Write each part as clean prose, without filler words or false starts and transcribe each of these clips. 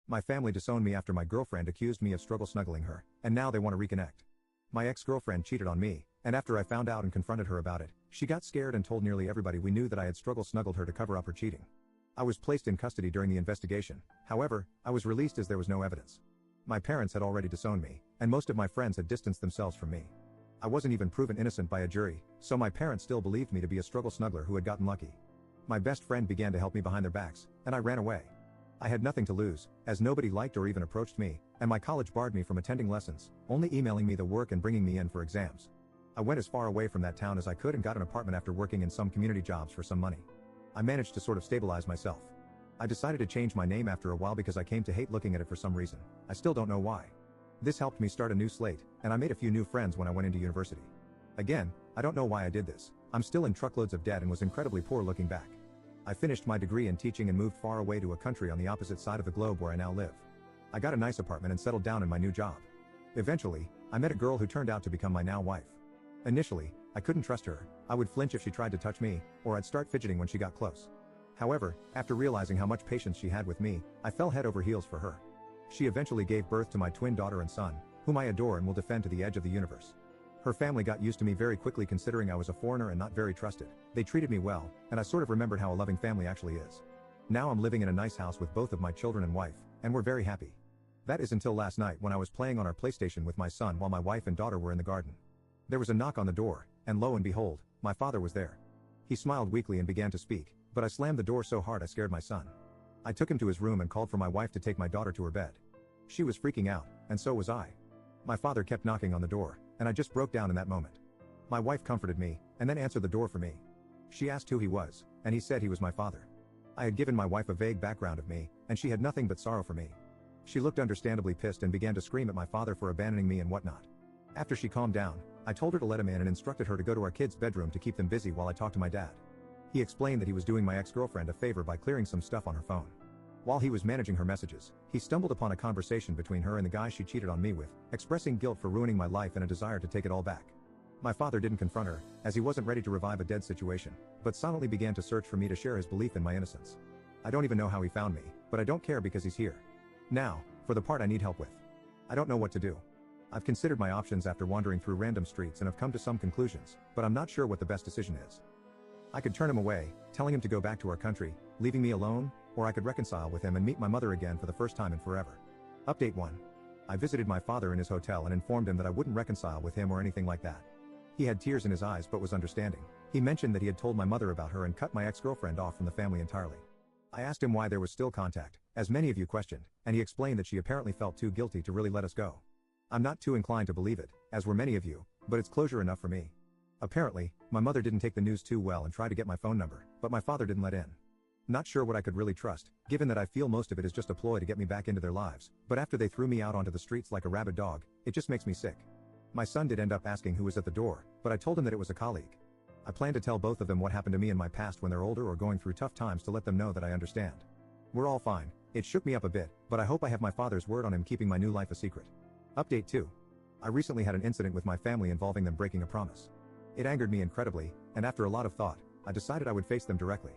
My family disowned me after my girlfriend accused me of struggle snuggling her, and now they want to reconnect. My ex-girlfriend cheated on me, and after I found out and confronted her about it, she got scared and told nearly everybody we knew that I had struggle snuggled her to cover up her cheating. I was placed in custody during the investigation, however, I was released as there was no evidence. My parents had already disowned me, and most of my friends had distanced themselves from me. I wasn't even proven innocent by a jury, so my parents still believed me to be a struggle snuggler who had gotten lucky. My best friend began to help me behind their backs, and I ran away. I had nothing to lose, as nobody liked or even approached me, and my college barred me from attending lessons, only emailing me the work and bringing me in for exams. I went as far away from that town as I could and got an apartment after working in some community jobs for some money. I managed to sort of stabilize myself. I decided to change my name after a while because I came to hate looking at it for some reason. I still don't know why. This helped me start a new slate, and I made a few new friends when I went into university. Again, I don't know why I did this. I'm still in truckloads of debt and was incredibly poor looking back. I finished my degree in teaching and moved far away to a country on the opposite side of the globe where I now live. I got a nice apartment and settled down in my new job. Eventually, I met a girl who turned out to become my now wife. Initially, I couldn't trust her. I would flinch if she tried to touch me, or I'd start fidgeting when she got close. However, after realizing how much patience she had with me, I fell head over heels for her. She eventually gave birth to my twin daughter and son, whom I adore and will defend to the edge of the universe. Her family got used to me very quickly considering I was a foreigner and not very trusted. They treated me well, and I sort of remembered how a loving family actually is. Now I'm living in a nice house with both of my children and wife, and we're very happy. That is until last night when I was playing on our PlayStation with my son while my wife and daughter were in the garden. There was a knock on the door, and lo and behold, my father was there. He smiled weakly and began to speak, but I slammed the door so hard I scared my son. I took him to his room and called for my wife to take my daughter to her bed. She was freaking out, and so was I. My father kept knocking on the door, and I just broke down in that moment. My wife comforted me, and then answered the door for me. She asked who he was, and he said he was my father. I had given my wife a vague background of me, and she had nothing but sorrow for me. She looked understandably pissed and began to scream at my father for abandoning me and whatnot. After she calmed down, I told her to let him in and instructed her to go to our kids' bedroom to keep them busy while I talked to my dad. He explained that he was doing my ex-girlfriend a favor by clearing some stuff on her phone. While he was managing her messages, he stumbled upon a conversation between her and the guy she cheated on me with, expressing guilt for ruining my life and a desire to take it all back. My father didn't confront her, as he wasn't ready to revive a dead situation, but silently began to search for me to share his belief in my innocence. I don't even know how he found me, but I don't care because he's here. Now, for the part I need help with. I don't know what to do. I've considered my options after wandering through random streets and have come to some conclusions, but I'm not sure what the best decision is. I could turn him away, telling him to go back to our country, leaving me alone, or I could reconcile with him and meet my mother again for the first time in forever. Update 1. I visited my father in his hotel and informed him that I wouldn't reconcile with him or anything like that. He had tears in his eyes but was understanding. He mentioned that he had told my mother about her and cut my ex-girlfriend off from the family entirely. I asked him why there was still contact, as many of you questioned, and he explained that she apparently felt too guilty to really let us go. I'm not too inclined to believe it, as were many of you, but it's closure enough for me. Apparently, my mother didn't take the news too well and tried to get my phone number, but my father didn't let in. Not sure what I could really trust, given that I feel most of it is just a ploy to get me back into their lives, but after they threw me out onto the streets like a rabid dog, it just makes me sick. My son did end up asking who was at the door, but I told him that it was a colleague. I plan to tell both of them what happened to me in my past when they're older or going through tough times to let them know that I understand. We're all fine. It shook me up a bit, but I hope I have my father's word on him keeping my new life a secret. Update 2. I recently had an incident with my family involving them breaking a promise. It angered me incredibly, and after a lot of thought, I decided I would face them directly.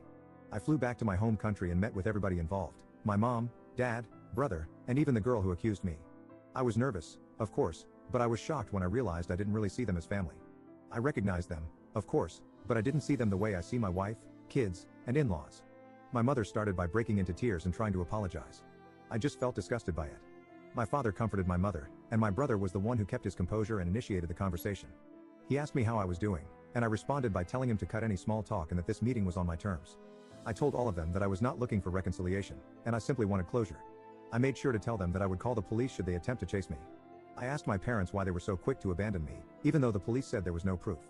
I flew back to my home country and met with everybody involved, my mom, dad, brother, and even the girl who accused me. I was nervous, of course, but I was shocked when I realized I didn't really see them as family. I recognized them, of course, but I didn't see them the way I see my wife, kids, and in-laws. My mother started by breaking into tears and trying to apologize. I just felt disgusted by it. My father comforted my mother, and my brother was the one who kept his composure and initiated the conversation. He asked me how I was doing, and I responded by telling him to cut any small talk and that this meeting was on my terms. I told all of them that I was not looking for reconciliation, and I simply wanted closure. I made sure to tell them that I would call the police should they attempt to chase me. I asked my parents why they were so quick to abandon me, even though the police said there was no proof.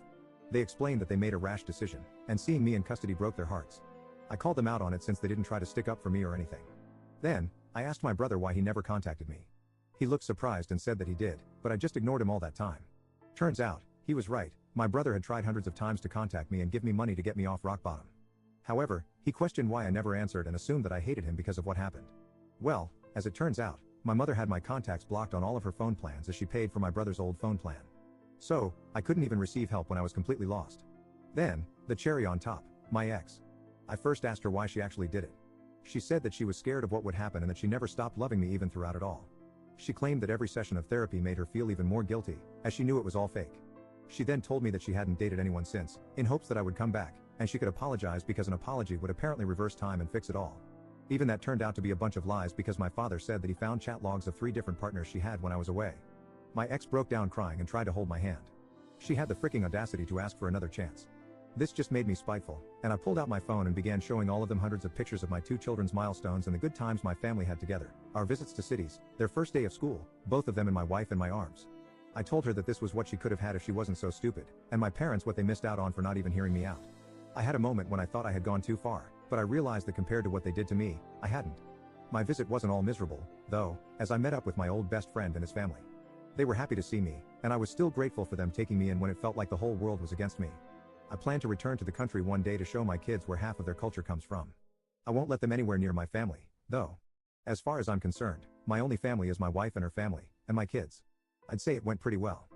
They explained that they made a rash decision, and seeing me in custody broke their hearts. I called them out on it since they didn't try to stick up for me or anything. Then, I asked my brother why he never contacted me. He looked surprised and said that he did, but I just ignored him all that time. Turns out, he was right. My brother had tried hundreds of times to contact me and give me money to get me off rock bottom. However, he questioned why I never answered and assumed that I hated him because of what happened. Well, as it turns out, my mother had my contacts blocked on all of her phone plans as she paid for my brother's old phone plan. So, I couldn't even receive help when I was completely lost. Then, the cherry on top, my ex. I first asked her why she actually did it. She said that she was scared of what would happen and that she never stopped loving me even throughout it all. She claimed that every session of therapy made her feel even more guilty, as she knew it was all fake. She then told me that she hadn't dated anyone since, in hopes that I would come back, and she could apologize because an apology would apparently reverse time and fix it all. Even that turned out to be a bunch of lies because my father said that he found chat logs of 3 different partners she had when I was away. My ex broke down crying and tried to hold my hand. She had the freaking audacity to ask for another chance. This just made me spiteful, and I pulled out my phone and began showing all of them hundreds of pictures of my 2 children's milestones and the good times my family had together, our visits to cities, their first day of school, both of them and my wife in my arms. I told her that this was what she could have had if she wasn't so stupid, and my parents what they missed out on for not even hearing me out. I had a moment when I thought I had gone too far, but I realized that compared to what they did to me, I hadn't. My visit wasn't all miserable, though, as I met up with my old best friend and his family. They were happy to see me, and I was still grateful for them taking me in when it felt like the whole world was against me. I plan to return to the country one day to show my kids where half of their culture comes from. I won't let them anywhere near my family, though. As far as I'm concerned, my only family is my wife and her family, and my kids. I'd say it went pretty well.